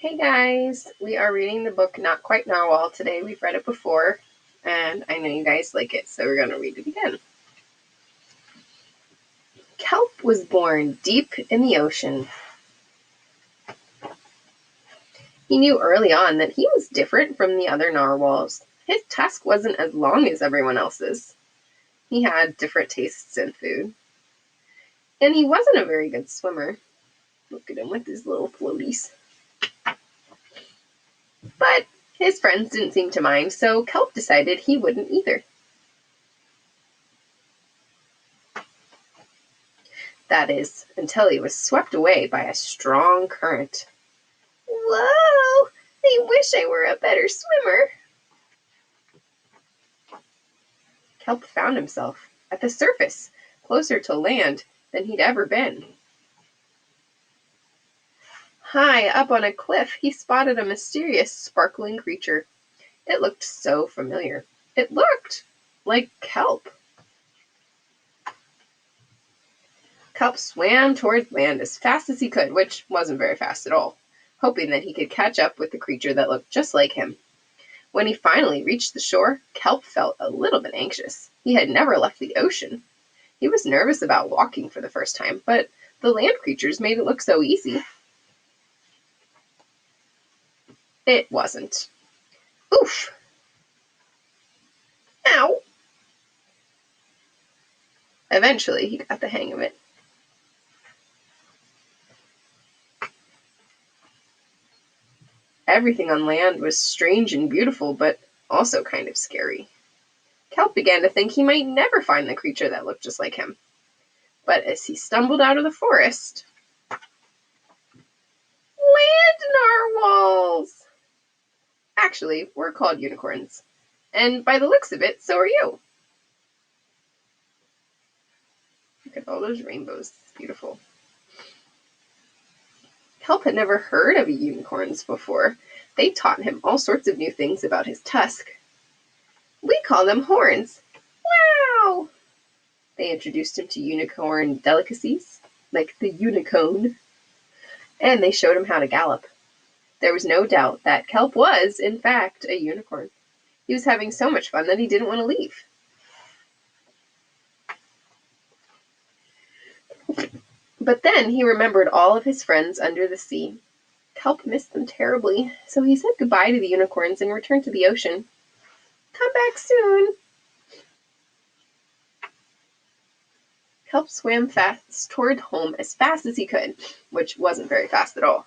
Hey guys, we are reading the book Not Quite Narwhal today. We've read it before, and I know you guys like it, so we're going to read it again. Kelp was born deep in the ocean. He knew early on that he was different from the other narwhals. His tusk wasn't as long as everyone else's. He had different tastes in food. And he wasn't a very good swimmer. Look at him with his little floaties. But his friends didn't seem to mind, so Kelp decided he wouldn't either. That is, until he was swept away by a strong current. Whoa! I wish I were a better swimmer. Kelp found himself at the surface, closer to land than he'd ever been. High up on a cliff, he spotted a mysterious, sparkling creature. It looked so familiar. It looked like Kelp. Kelp swam toward land as fast as he could, which wasn't very fast at all, hoping that he could catch up with the creature that looked just like him. When he finally reached the shore, Kelp felt a little bit anxious. He had never left the ocean. He was nervous about walking for the first time, but the land creatures made it look so easy. It wasn't. Oof! Ow! Eventually, he got the hang of it. Everything on land was strange and beautiful, but also kind of scary. Kelp began to think he might never find the creature that looked just like him. But as he stumbled out of the forest, land narwhals! Actually, we're called unicorns. And by the looks of it, so are you. Look at all those rainbows. It's beautiful. Kelp had never heard of unicorns before. They taught him all sorts of new things about his tusk. We call them horns. Wow! They introduced him to unicorn delicacies, like the unicone, and they showed him how to gallop. There was no doubt that Kelp was, in fact, a unicorn. He was having so much fun that he didn't want to leave. But then he remembered all of his friends under the sea. Kelp missed them terribly, so he said goodbye to the unicorns and returned to the ocean. Come back soon. Kelp swam fast toward home as fast as he could, which wasn't very fast at all,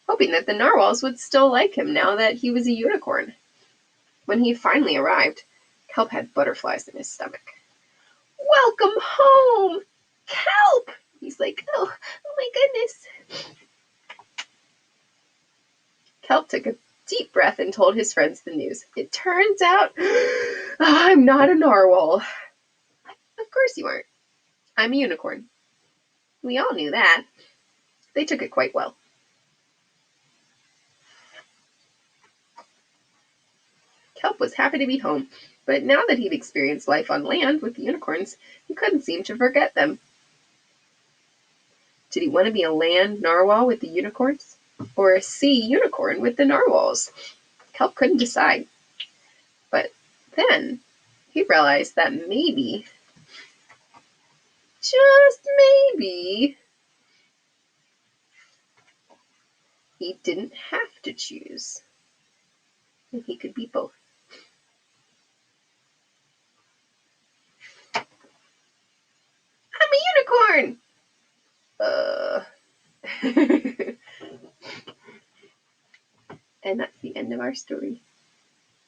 hoping that the narwhals would still like him now that he was a unicorn. When he finally arrived, Kelp had butterflies in his stomach. Welcome home, Kelp! He's like, oh my goodness. Kelp took a deep breath and told his friends the news. It turns out I'm not a narwhal. Of course you aren't. I'm a unicorn. We all knew that. They took it quite well. Kelp was happy to be home, but now that he'd experienced life on land with the unicorns, he couldn't seem to forget them. Did he want to be a land narwhal with the unicorns, or a sea unicorn with the narwhals? Kelp couldn't decide. But then he realized that maybe, just maybe, he didn't have to choose. And he could be both. I'm a unicorn! And that's the end of our story.